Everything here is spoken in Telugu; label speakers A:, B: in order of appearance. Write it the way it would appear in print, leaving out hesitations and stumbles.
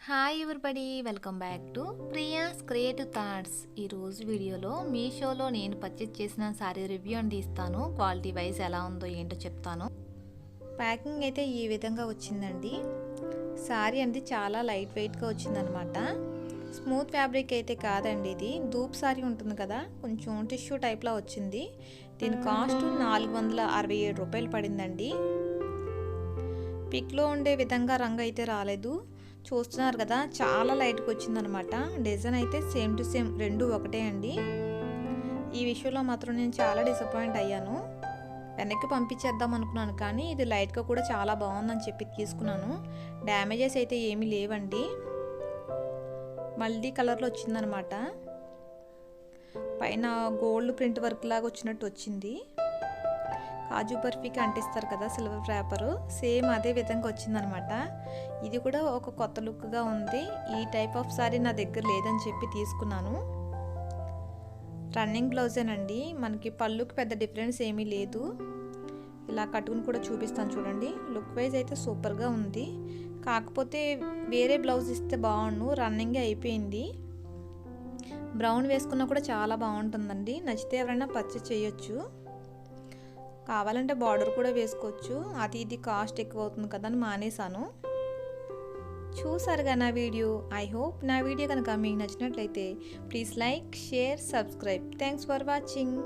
A: Hi everybody, welcome back to Priya's creative thoughts. ఈరోజు వీడియోలో మీషోలో నేను పర్చేజ్ చేసిన శారీ రివ్యూ అని తీస్తాను. క్వాలిటీ వైజ్ ఎలా ఉందో ఏంటో చెప్తాను. ప్యాకింగ్ అయితే ఈ విధంగా వచ్చిందండి. శారీ అనేది చాలా లైట్ వెయిట్గా వచ్చిందనమాట. స్మూత్ ఫ్యాబ్రిక్ అయితే కాదండి, ఇది ధూప్ శారీ ఉంటుంది కదా, కొంచెం టిష్యూ టైప్లో వచ్చింది. దీని కాస్ట్ 467 రూపాయలు పడిందండి. పిక్లో ఉండే విధంగా రంగు అయితే రాలేదు. చూస్తున్నారు కదా, చాలా లైట్గా వచ్చిందనమాట. డిజైన్ అయితే సేమ్ టు సేమ్ రెండు ఒకటే అండి. ఈ విషయంలో మాత్రం నేను చాలా డిసప్పాయింట్ అయ్యాను. వెనక్కి పంపించేద్దాం అనుకున్నాను, కానీ ఇది లైట్గా కూడా చాలా బాగుందని చెప్పి తీసుకున్నాను. డ్యామేజెస్ అయితే ఏమీ లేవండి. మల్టీ కలర్లో వచ్చిందనమాట. పైన గోల్డ్ ప్రింట్ వర్క్ లాగా వచ్చినట్టు వచ్చింది. కాజు బర్ఫీకి అంటిస్తారు కదా సిల్వర్ పేపరు, సేమ్ అదే విధంగా వచ్చిందనమాట. ఇది కూడా ఒక కొత్త లుక్గా ఉంది. ఈ టైప్ ఆఫ్ సారీ నా దగ్గర లేదని చెప్పి తీసుకున్నాను. రన్నింగ్ బ్లౌజేనండి, మనకి పళ్ళుకి పెద్ద డిఫరెన్స్ ఏమీ లేదు. ఇలా కట్టుకుని కూడా చూపిస్తాను చూడండి. లుక్ వైజ్ అయితే సూపర్గా ఉంది. కాకపోతే వేరే బ్లౌజ్ ఇస్తే బాగుండు, రన్నింగే అయిపోయింది. బ్రౌన్ వేసుకున్నా కూడా చాలా బాగుంటుందండి. నచ్చితే ఎవరైనా పర్చేస్ చేయొచ్చు. కావాలంటే బార్డర్ కూడా వేసుకోవచ్చు. అది ఇది కాస్ట్ ఎక్కువ అవుతుంది కదా అని మానేశాను. చూసారుగా నా వీడియో. ఐ హోప్ నా వీడియో కనుక మీకు నచ్చినట్లయితే please like, share, subscribe. Thanks for watching.